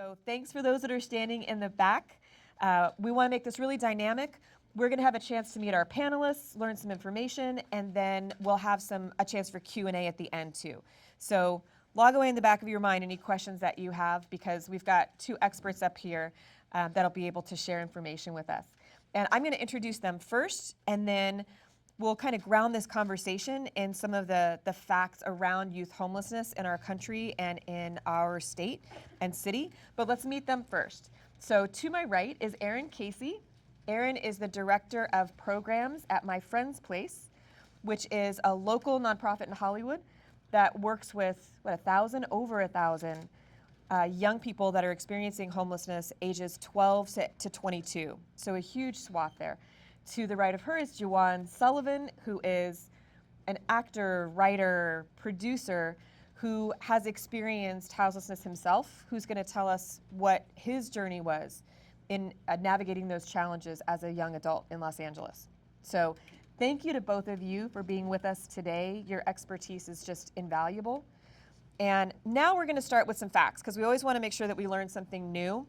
So thanks for those that are standing in the back. We want to make this really dynamic. We're going to have a chance to meet our panelists, learn some information, and then we'll have a chance for Q&A at the end too. So log away in the back of your mind any questions that you have, because we've got two experts up here that'll be able to share information with us. And I'm going to introduce them first, and then we'll kind of ground this conversation in some of the facts around youth homelessness in our country and in our state and city. But let's meet them first. So to my right is Erin Casey. Erin is the Director of Programs at My Friend's Place, which is a local nonprofit in Hollywood that works with, over 1,000 young people that are experiencing homelessness ages 12 to 22. So a huge swath there. To the right of her is Juwan Sullivan, who is an actor, writer, producer, who has experienced houselessness himself, who's going to tell us what his journey was in navigating those challenges as a young adult in Los Angeles. So thank you to both of you for being with us today. Your expertise is just invaluable. And now we're going to start with some facts, because we always want to make sure that we learn something new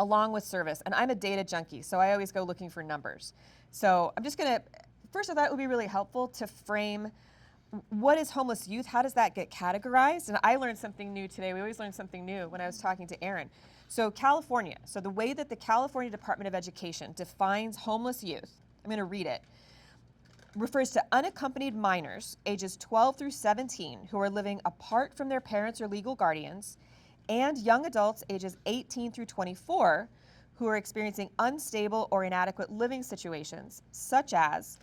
along with service. And I'm a data junkie, so I always go looking for numbers. So I'm just going to, first of all, it would be really helpful to frame what is homeless youth? How does that get categorized? And I learned something new today. We always learn something new when I was talking to Erin. So California, so the way that the California Department of Education defines homeless youth, I'm going to read it, refers to unaccompanied minors ages 12 through 17 who are living apart from their parents or legal guardians, and young adults ages 18 through 24 who are experiencing unstable or inadequate living situations, such as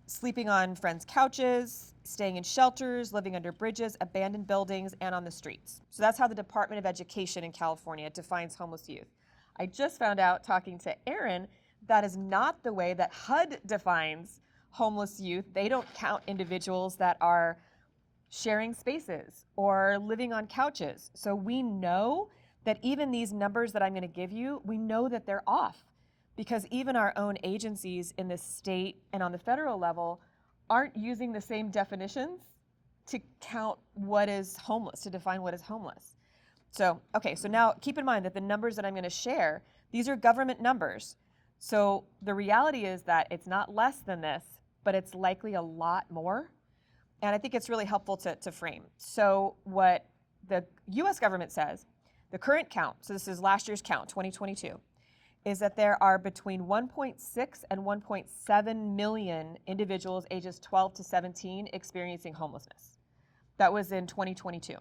sleeping on friends' couches, staying in shelters, living under bridges, abandoned buildings, and on the streets. So that's how the Department of Education in California defines homeless youth. I just found out, talking to Erin, that is not the way that HUD defines homeless youth. They don't count individuals that are sharing spaces or living on couches. So we know that even these numbers that I'm going to give you, we know that they're off, because even our own agencies in the state and on the federal level aren't using the same definitions to count what is homeless, to define what is homeless. So, okay, so now keep in mind that the numbers that I'm going to share, these are government numbers. So the reality is that it's not less than this, but it's likely a lot more. And I think it's really helpful to frame. So what the US government says, the current count, so this is last year's count, 2022, is that there are between 1.6 and 1.7 million individuals ages 12 to 17 experiencing homelessness. That was in 2022.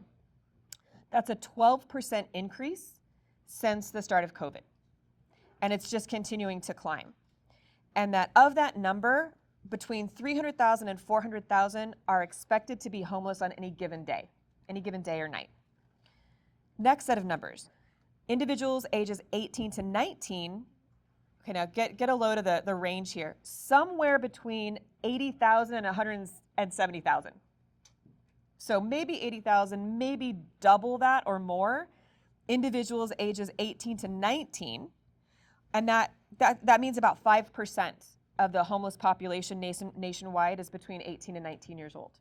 That's a 12% increase since the start of COVID. And it's just continuing to climb. And that of that number, between 300,000 and 400,000 are expected to be homeless on any given day or night. Next set of numbers. Individuals ages 18 to 19, okay, now get a load of the range here, somewhere between 80,000 and 170,000. So maybe 80,000, maybe double that or more, individuals ages 18 to 19, and that means about 5% of the homeless population nationwide is between 18 and 19 years old.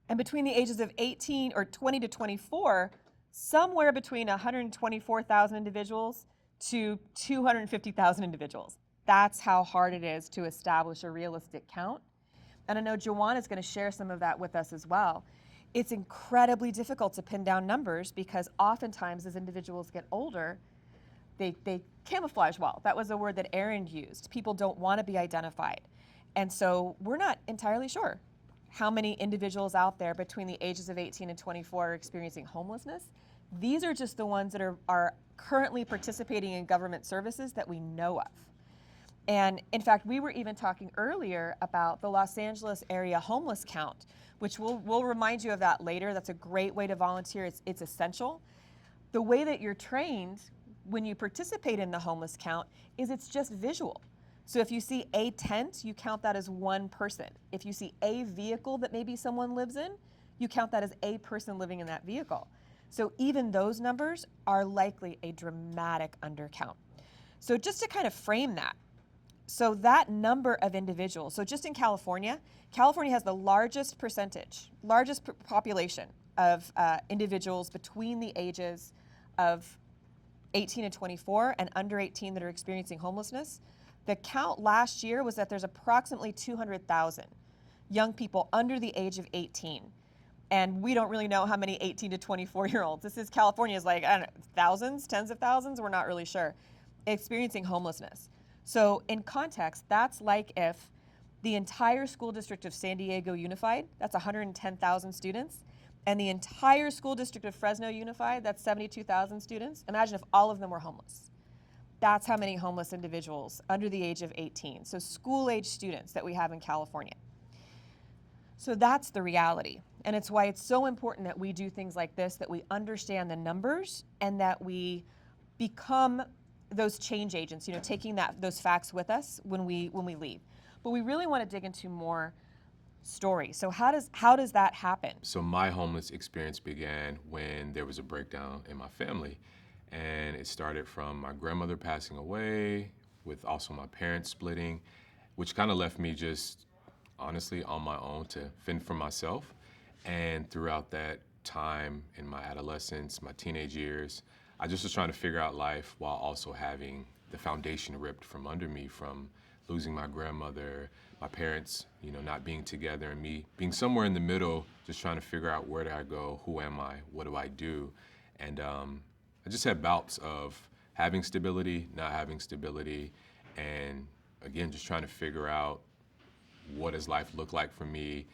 And between the ages of 18 or 20 to 24, somewhere between 124,000 individuals to 250,000 individuals. That's how hard it is to establish a realistic count. And I know Juwan is going to share some of that with us as well. It's incredibly difficult to pin down numbers, because oftentimes as individuals get older, they camouflage well. That was a word that Erin used. People don't want to be identified. And so we're not entirely sure how many individuals out there between the ages of 18 and 24 are experiencing homelessness. These are just the ones that are currently participating in government services that we know of. And in fact, we were even talking earlier about the Los Angeles area homeless count, which we'll remind you of that later. That's a great way to volunteer. It's essential. The way that you're trained when you participate in the homeless count is it's just visual. So if you see a tent, you count that as one person. If you see a vehicle that maybe someone lives in, you count that as a person living in that vehicle. So even those numbers are likely a dramatic undercount. So just to kind of frame that, so that number of individuals, so just in California, California has the largest percentage, population of individuals between the ages of 18 to 24 and under 18 that are experiencing homelessness, the count last year was that there's approximately 200,000 young people under the age of 18. And we don't really know how many 18 to 24-year-olds. This is California's like, I don't know, thousands, tens of thousands, we're not really sure, experiencing homelessness. So in context, that's like if the entire school district of San Diego Unified, that's 110,000 students, and the entire school district of Fresno Unified, that's 72,000 students. Imagine if all of them were homeless. That's how many homeless individuals under the age of 18. So school-age students that we have in California. So that's the reality. And it's why it's so important that we do things like this, that we understand the numbers and that we become those change agents, taking those facts with us when we leave. But we really want to dig into more stories. So how does that happen? So my homeless experience began when there was a breakdown in my family. And it started from my grandmother passing away, with also my parents splitting, which kind of left me just honestly on my own to fend for myself. And throughout that time in my adolescence, my teenage years, I just was trying to figure out life while also having the foundation ripped from under me from losing my grandmother, my parents, not being together, and me being somewhere in the middle, just trying to figure out where do I go, who am I, what do I do? And I just had bouts of having stability, not having stability, and again, just trying to figure out what does life look like for me,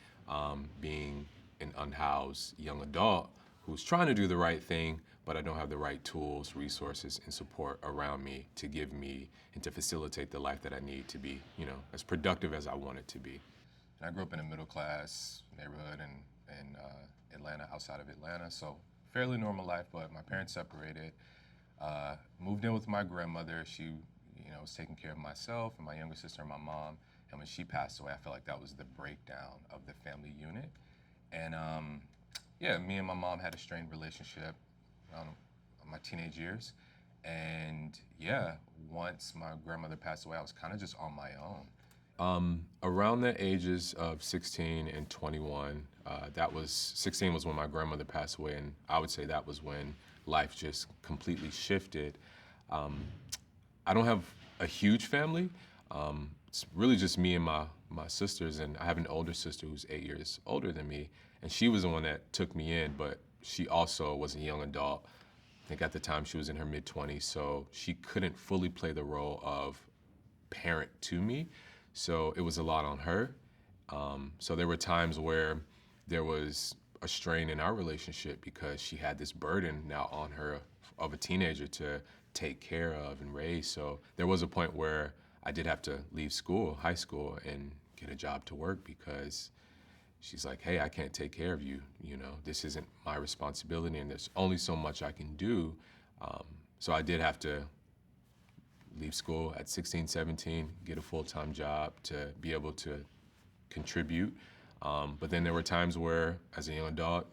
being an unhoused young adult who's trying to do the right thing, but I don't have the right tools, resources, and support around me to give me and to facilitate the life that I need to be, as productive as I want it to be. And I grew up in a middle-class neighborhood in Atlanta, outside of Atlanta, so fairly normal life, but my parents separated. Moved in with my grandmother. She, was taking care of myself and my younger sister and my mom. And when she passed away, I felt like that was the breakdown of the family unit. And me and my mom had a strained relationship in my teenage years. And once my grandmother passed away, I was kind of just on my own. Around the ages of 16 and 21, 16 was when my grandmother passed away, and I would say that was when life just completely shifted. I don't have a huge family. It's really just me and my sisters, and I have an older sister who's 8 years older than me, and she was the one that took me in, but she also was a young adult. I think at the time she was in her mid-20s, so she couldn't fully play the role of parent to me, so it was a lot on her. So there were times where there was a strain in our relationship because she had this burden now on her of a teenager to take care of and raise. So there was a point where I did have to leave school, high school, and get a job to work because she's like, hey, I can't take care of you. This isn't my responsibility, and there's only so much I can do. So I did have to leave school at 16, 17, get a full-time job to be able to contribute. But then there were times where, as a young adult,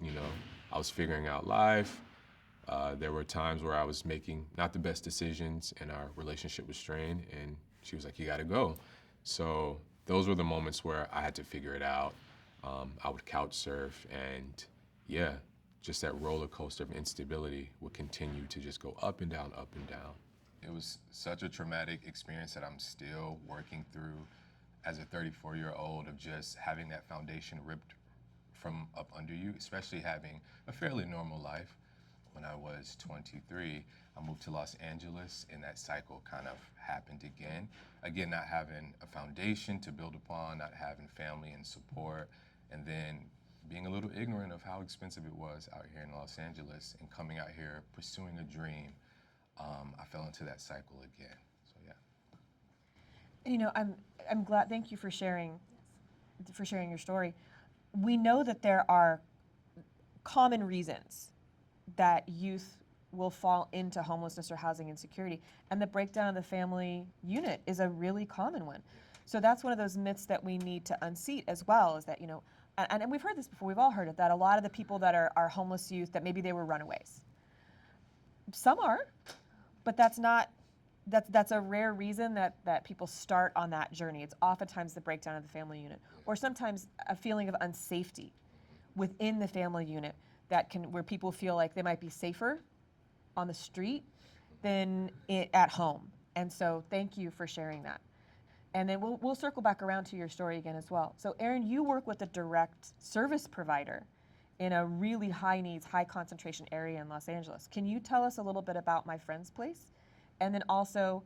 I was figuring out life. There were times where I was making not the best decisions and our relationship was strained, and she was like, you gotta go. So those were the moments where I had to figure it out. I would couch surf, and just that roller coaster of instability would continue to just go up and down, up and down. It was such a traumatic experience that I'm still working through as a 34-year-old, of just having that foundation ripped from up under you, especially having a fairly normal life. When I was 23, I moved to Los Angeles, and that cycle kind of happened again. Again, not having a foundation to build upon, not having family and support, and then being a little ignorant of how expensive it was out here in Los Angeles, and coming out here pursuing a dream. I fell into that cycle again. So I'm glad. Thank you for sharing your story. We know that there are common reasons that youth will fall into homelessness or housing insecurity, and the breakdown of the family unit is a really common one. So that's one of those myths that we need to unseat as well, is that, and we've heard this before, we've all heard it, that a lot of the people that are homeless youth, that maybe they were runaways. Some are, but that's a rare reason that people start on that journey. It's oftentimes the breakdown of the family unit, or sometimes a feeling of unsafety within the family unit where people feel like they might be safer on the street than at home. And so thank you for sharing that. And then we'll circle back around to your story again as well. So Erin, you work with a direct service provider in a really high needs, high concentration area in Los Angeles. Can you tell us a little bit about My Friend's Place? And then also,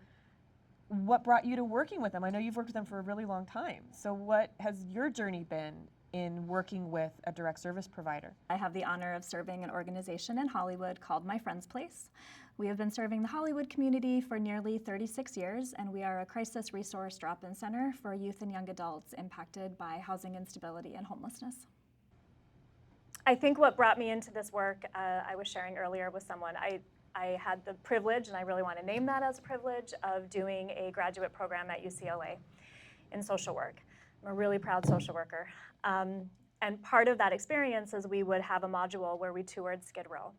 what brought you to working with them? I know you've worked with them for a really long time. So what has your journey been in working with a direct service provider? I have the honor of serving an organization in Hollywood called My Friend's Place. We have been serving the Hollywood community for nearly 36 years, and we are a crisis resource drop-in center for youth and young adults impacted by housing instability and homelessness. I think what brought me into this work, I was sharing earlier with someone, I had the privilege, and I really want to name that as a privilege, of doing a graduate program at UCLA in social work. I'm a really proud social worker. And part of that experience is we would have a module where we toured Skid Row.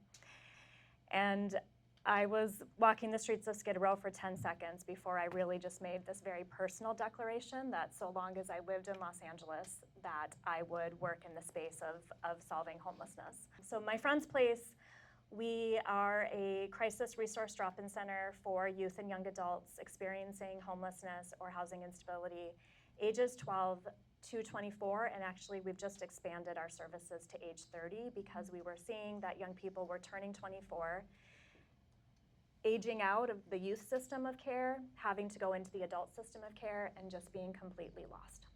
And I was walking the streets of Skid Row for 10 seconds before I really just made this very personal declaration that so long as I lived in Los Angeles, that I would work in the space of solving homelessness. So My Friend's Place, we are a crisis resource drop-in center for youth and young adults experiencing homelessness or housing instability, ages 12 to 24, and actually we've just expanded our services to age 30 because we were seeing that young people were turning 24, aging out of the youth system of care, having to go into the adult system of care, and just being completely lost.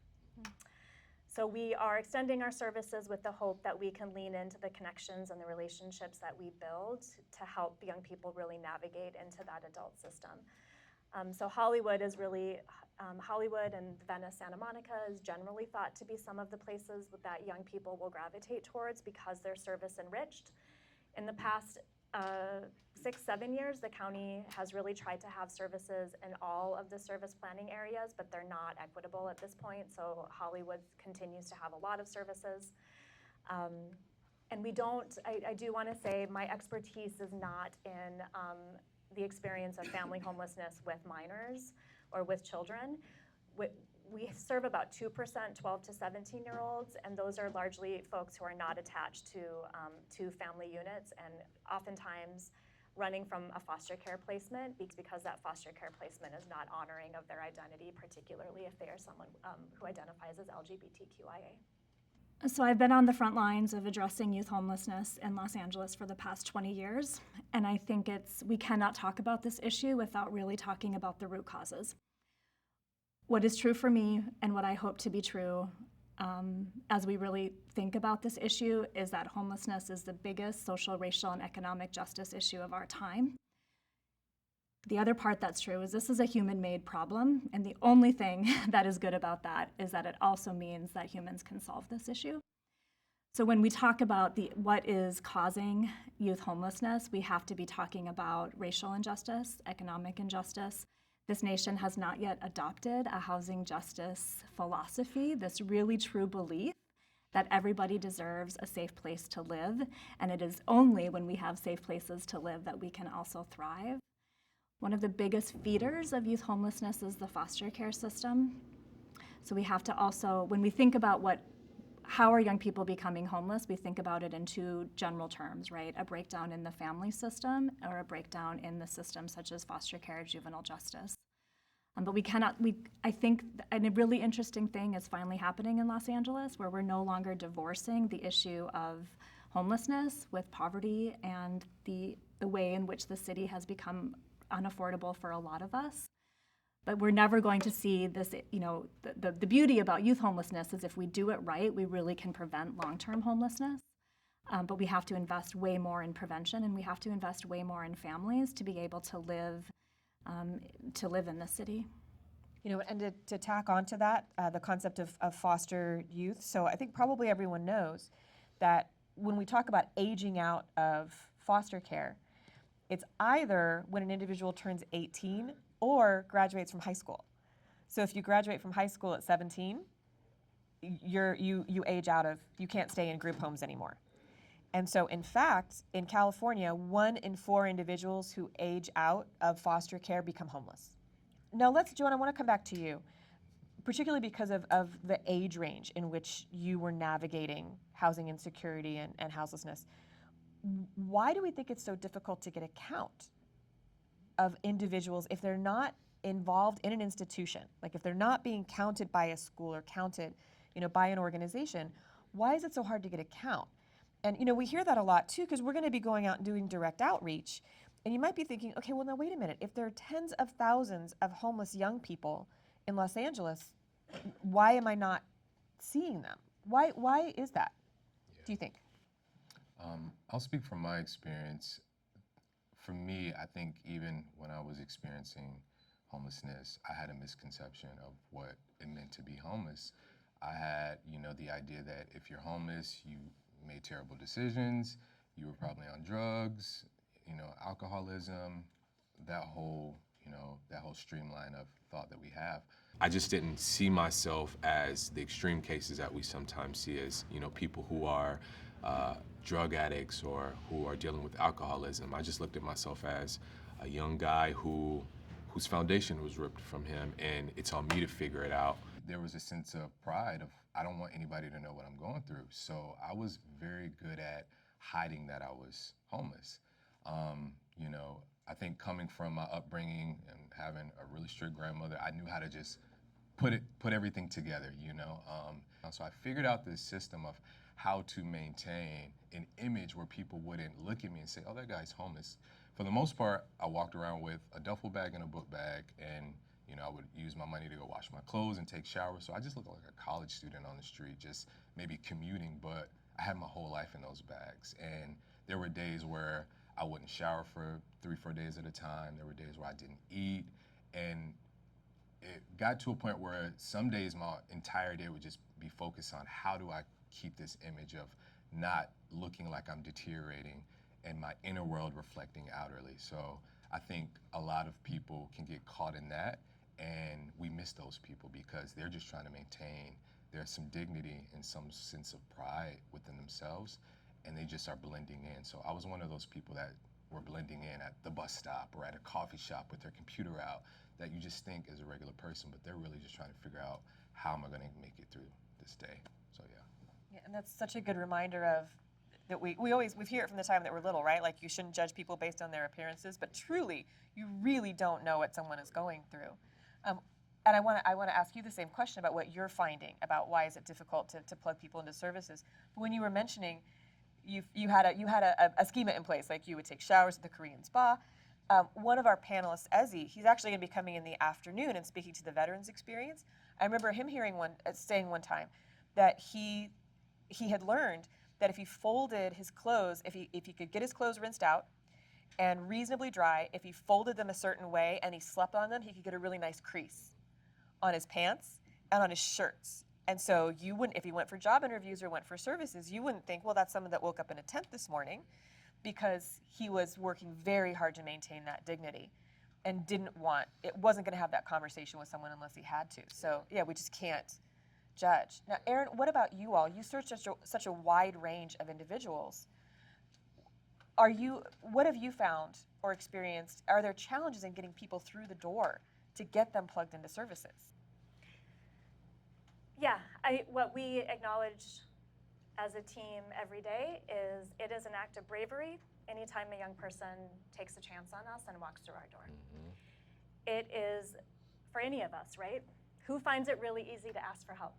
So we are extending our services with the hope that we can lean into the connections and the relationships that we build to help young people really navigate into that adult system. So Hollywood is really, Hollywood and Venice, Santa Monica is generally thought to be some of the places that young people will gravitate towards because they're service enriched. In the past 6-7 years, the county has really tried to have services in all of the service planning areas, but they're not equitable at this point. So Hollywood continues to have a lot of services. And we don't, I do want to say my expertise is not in the experience of family homelessness with minors or with children. We serve about 2% 12 to 17-year-olds, and those are largely folks who are not attached to family units and oftentimes running from a foster care placement because that foster care placement is not honoring of their identity, particularly if they are someone who identifies as LGBTQIA. So I've been on the front lines of addressing youth homelessness in Los Angeles for the past 20 years, and I think we cannot talk about this issue without really talking about the root causes. What is true for me and what I hope to be true as we really think about this issue is that homelessness is the biggest social, racial, and economic justice issue of our time. The other part that's true is this is a human-made problem, and the only thing that is good about that is that it also means that humans can solve this issue. So when we talk about what is causing youth homelessness, we have to be talking about racial injustice, economic injustice. This nation has not yet adopted a housing justice philosophy, this really true belief that everybody deserves a safe place to live, and it is only when we have safe places to live that we can also thrive. One of the biggest feeders of youth homelessness is the foster care system. So we have to also, when we think about how are young people becoming homeless, we think about it in two general terms, right? A breakdown in the family system or a breakdown in the system such as foster care, juvenile justice. But I think a really interesting thing is finally happening in Los Angeles where we're no longer divorcing the issue of homelessness with poverty and the way in which the city has become unaffordable for a lot of us. But we're never going to see this, the beauty about youth homelessness is if we do it right, we really can prevent long-term homelessness. But we have to invest way more in prevention, and we have to invest way more in families to be able to live in the city. And to tack onto that, the concept of foster youth. So I think probably everyone knows that when we talk about aging out of foster care, it's either when an individual turns 18 or graduates from high school. So if you graduate from high school at 17, you age out of, you can't stay in group homes anymore. And so in fact, in California, 1 in 4 individuals who age out of foster care become homeless. Now Joanne, I want to come back to you, particularly because of the age range in which you were navigating housing insecurity and houselessness. why do we think it's so difficult to get a count of individuals if they're not involved in an institution? Like if they're not being counted by a school or counted, by an organization, why is it so hard to get a count? And we hear that a lot too, because we're going to be going out and doing direct outreach. And you might be thinking, okay, well now wait a minute. If there are tens of thousands of homeless young people in Los Angeles, why am I not seeing them? Why is that? Yeah. Do you think? I'll speak from my experience. For me, I think even when I was experiencing homelessness, I had a misconception of what it meant to be homeless. I had, the idea that if you're homeless, you made terrible decisions, you were probably on drugs, alcoholism, that whole streamline of thought that we have. I just didn't see myself as the extreme cases that we sometimes see as, people who are drug addicts or who are dealing with alcoholism. I just looked at myself as a young guy whose foundation was ripped from him, and it's on me to figure it out. There was a sense of pride of, I don't want anybody to know what I'm going through. So I was very good at hiding that I was homeless. I think coming from my upbringing and having a really strict grandmother, I knew how to just put everything together, So I figured out this system of how to maintain an image where people wouldn't look at me and say, oh, that guy's homeless. For the most part, I walked around with a duffel bag and a book bag, and I would use my money to go wash my clothes and take showers. So I just looked like a college student on the street, just maybe commuting, but I had my whole life in those bags. And there were days where I wouldn't shower for 3-4 days at a time. There were days where I didn't eat. And it got to a point where some days my entire day would just be focused on how do I keep this image of not looking like I'm deteriorating and my inner world reflecting outwardly. So I think a lot of people can get caught in that, and we miss those people because they're just trying to maintain there's some dignity and some sense of pride within themselves, and they just are blending in. So I was one of those people that were blending in at the bus stop or at a coffee shop with their computer out that you just think is a regular person, but they're really just trying to figure out how am I going to make it through this day. So yeah. Yeah, and that's such a good reminder of that we hear it from the time that we're little, right? Like you shouldn't judge people based on their appearances, but truly, you really don't know what someone is going through. And I want to ask you the same question about what you're finding about why is it difficult to plug people into services. But when you were mentioning you had a schema in place, like you would take showers at the Korean spa. One of our panelists, Ezzy, he's actually going to be coming in the afternoon and speaking to the veterans experience. I remember him saying one time that he had learned that if he folded his clothes, if he could get his clothes rinsed out and reasonably dry, if he folded them a certain way and he slept on them, he could get a really nice crease on his pants and on his shirts. And so you wouldn't, if he went for job interviews or went for services, you wouldn't think, well, that's someone that woke up in a tent this morning, because he was working very hard to maintain that dignity and wasn't going to have that conversation with someone unless he had to. So yeah, we just can't judge. Now, Erin, what about you all? You search such a wide range of individuals. What have you found or experienced? Are there challenges in getting people through the door to get them plugged into services? Yeah, what we acknowledge as a team every day is it is an act of bravery anytime a young person takes a chance on us and walks through our door. Mm-hmm. It is for any of us, right? Who finds it really easy to ask for help?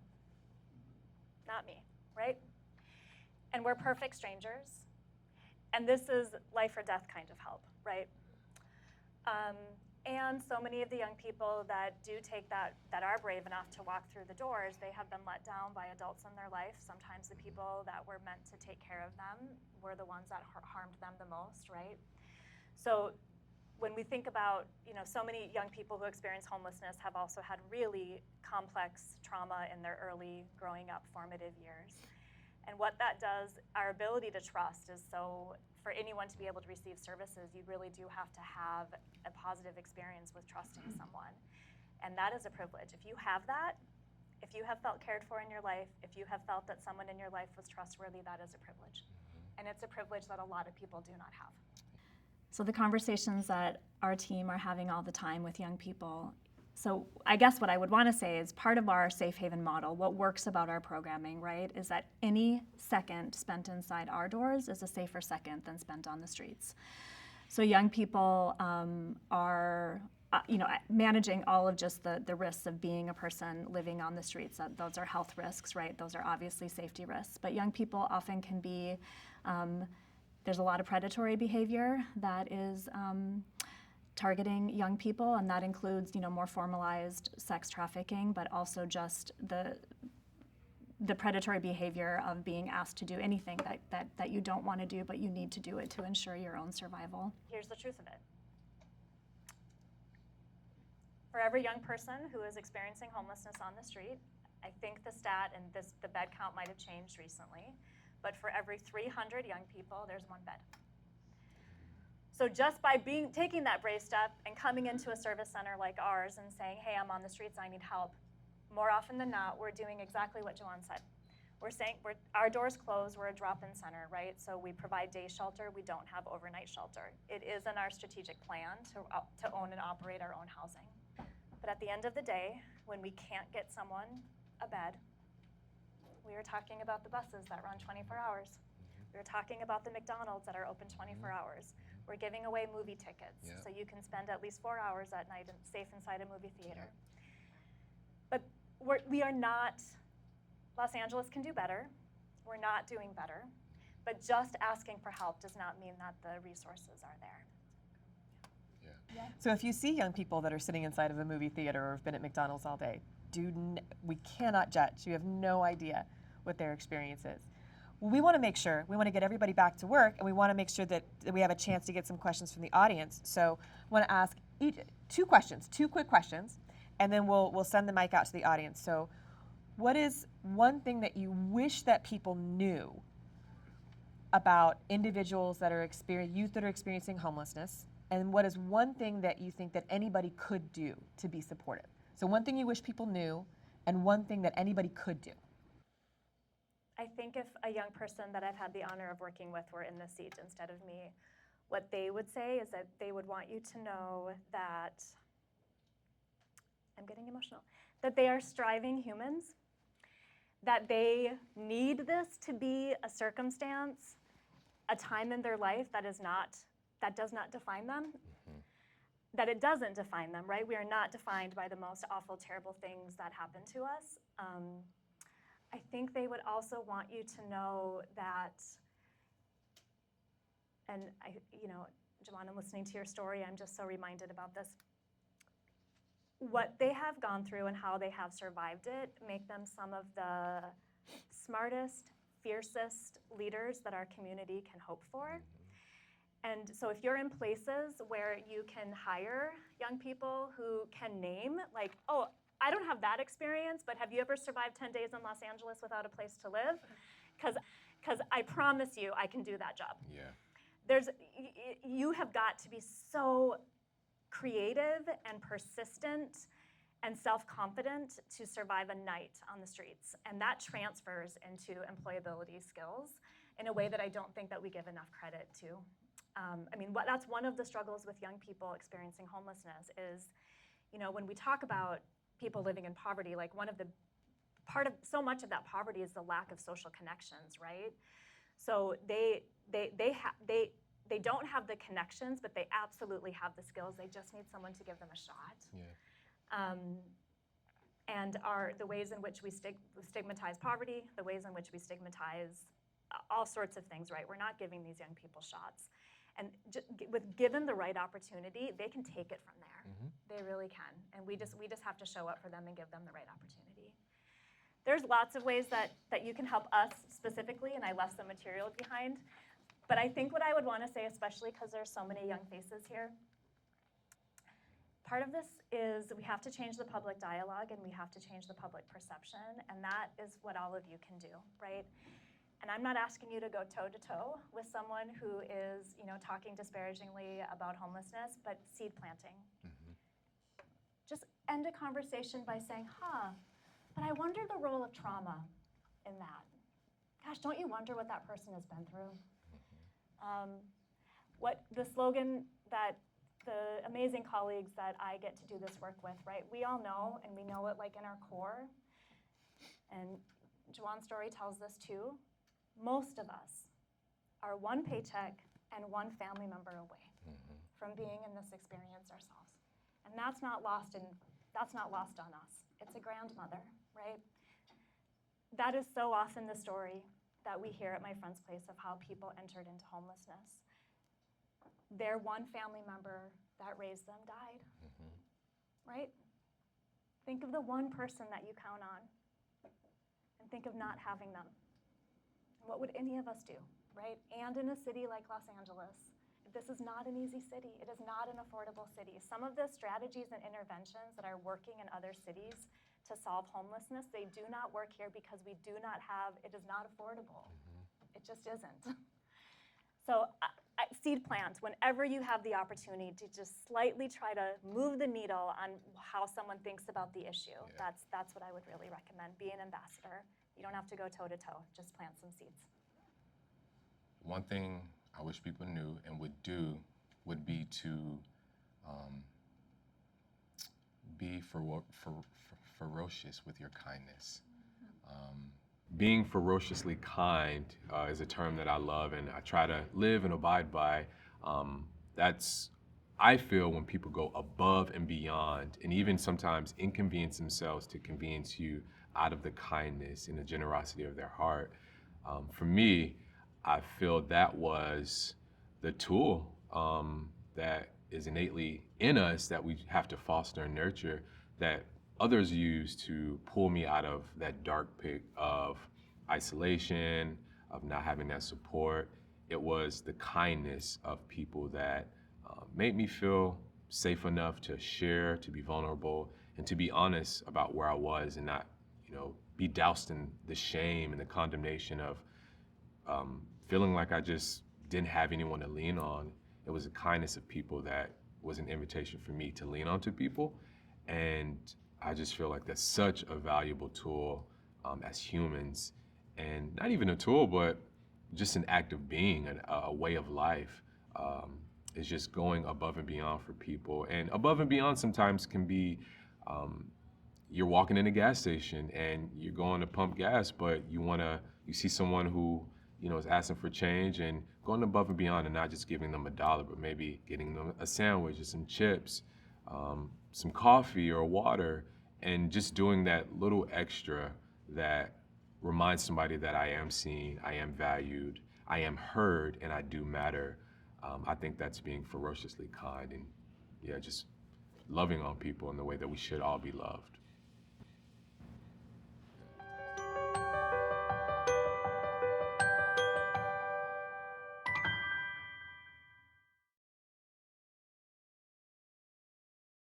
Not me, right? And we're perfect strangers. And this is life or death kind of help, right? And so many of the young people that do take that are brave enough to walk through the doors, they have been let down by adults in their life. Sometimes the people that were meant to take care of them were the ones that harmed them the most, right? So when we think about, so many young people who experience homelessness have also had really complex trauma in their early growing up formative years. And what that does, our ability to trust is so, for anyone to be able to receive services, you really do have to have a positive experience with trusting someone. And that is a privilege. If you have that, if you have felt cared for in your life, if you have felt that someone in your life was trustworthy, that is a privilege. And it's a privilege that a lot of people do not have. So the conversations that our team are having all the time with young people, So I guess what I would want to say is part of our safe haven model, what works about our programming, right, is that any second spent inside our doors is a safer second than spent on the streets. So young people are, managing all of just the risks of being a person living on the streets. Those are health risks, right? Those are obviously safety risks. But young people often can be, there's a lot of predatory behavior that is targeting young people, and that includes, more formalized sex trafficking, but also just the predatory behavior of being asked to do anything that you don't want to do, but you need to do it to ensure your own survival. Here's the truth of it. For every young person who is experiencing homelessness on the street, I think the stat, and the bed count might have changed recently, but for every 300 young people, there's one bed. So just by taking that brave step and coming into a service center like ours and saying, hey, I'm on the streets, I need help, more often than not, we're doing exactly what Joanne said. We're saying our doors closed, we're a drop-in center, right? So we provide day shelter, we don't have overnight shelter. It is in our strategic plan to own and operate our own housing. But at the end of the day, when we can't get someone a bed, we are talking about the buses that run 24 hours. We are talking about the McDonald's that are open 24 hours. We're giving away movie tickets, so you can spend at least 4 hours at night safe inside a movie theater. But we are not, Los Angeles can do better. We're not doing better. But just asking for help does not mean that the resources are there. So if you see young people that are sitting inside of a movie theater or have been at McDonald's all day, we cannot judge. You have no idea what their experience is. We want to make sure, we want to get everybody back to work, and we want to make sure that we have a chance to get some questions from the audience. So I want to ask two quick questions, and then we'll send the mic out to the audience. So what is one thing that you wish that people knew about individuals that are youth that are experiencing homelessness? And what is one thing that you think that anybody could do to be supportive? So one thing you wish people knew, and one thing that anybody could do. I think if a young person that I've had the honor of working with were in this seat instead of me, what they would say is that they would want you to know that, I'm getting emotional, that they are striving humans, that they need this to be a circumstance, a time in their life that does not define them, that it doesn't define them, right? We are not defined by the most awful, terrible things that happen to us. I think they would also want you to know that, and Joanne, listening to your story, I'm just so reminded about this. What they have gone through and how they have survived it make them some of the smartest, fiercest leaders that our community can hope for. And so if you're in places where you can hire young people who can name, like, oh, I don't have that experience, but have you ever survived 10 days in Los Angeles without a place to live? Because I promise you I can do that job. Yeah. You have got to be so creative and persistent and self-confident to survive a night on the streets. And that transfers into employability skills in a way that I don't think that we give enough credit to. That's one of the struggles with young people experiencing homelessness is, when we talk about people living in poverty, like so much of that poverty is the lack of social connections, right? So they don't have the connections, but they absolutely have the skills. They just need someone to give them a shot. Yeah. And the ways in which we stigmatize poverty, the ways in which we stigmatize all sorts of things, right? We're not giving these young people shots. And given the right opportunity, they can take it from there. They really can. And we just have to show up for them and give them the right opportunity. There's lots of ways that you can help us specifically, and I left some material behind. But I think what I would want to say, especially because there's so many young faces here, part of this is we have to change the public dialogue and we have to change the public perception, and that is what all of you can do, right? And I'm not asking you to go toe-to-toe with someone who is, talking disparagingly about homelessness, but seed planting. Just end a conversation by saying, but I wonder the role of trauma in that. Gosh, don't you wonder what that person has been through? What the slogan that the amazing colleagues that I get to do this work with, right? We all know, and we know it like in our core, and Juwan's story tells this too, most of us are one paycheck and one family member away from being in this experience ourselves. And that's not lost on us. It's a grandmother, right? That is so often the story that we hear at my friend's place of how people entered into homelessness. Their one family member that raised them died, right? Think of the one person that you count on and think of not having them. What would any of us do, right? And in a city like Los Angeles, this is not an easy city. It is not an affordable city. Some of the strategies and interventions that are working in other cities to solve homelessness, they do not work here because we do not have, it is not affordable. It just isn't. So seed plant, whenever you have the opportunity to just slightly try to move the needle on how someone thinks about the issue, that's what I would really recommend. Be an ambassador. You don't have to go toe to toe, just plant some seeds. One thing I wish people knew and would do would be to be ferocious with your kindness. Being ferociously kind is a term that I love and I try to live and abide by. I feel when people go above and beyond and even sometimes inconvenience themselves to convenience you out of the kindness and the generosity of their heart. For me, I feel that was the tool that is innately in us that we have to foster and nurture, that others use to pull me out of that dark pit of isolation, of not having that support. It was the kindness of people that made me feel safe enough to share, to be vulnerable, and to be honest about where I was and not, be doused in the shame and the condemnation of feeling like I just didn't have anyone to lean on. It was the kindness of people that was an invitation for me to lean on to people. And I just feel like that's such a valuable tool as humans. And not even a tool, but just an act of being, a way of life. Is just going above and beyond for people. And above and beyond sometimes can be you're walking in a gas station and you're going to pump gas, but you see someone who is asking for change and going above and beyond and not just giving them $1, but maybe getting them a sandwich or some chips, some coffee or water, and just doing that little extra that reminds somebody that I am seen, I am valued, I am heard, and I do matter. I think that's being ferociously kind and just loving on people in the way that we should all be loved.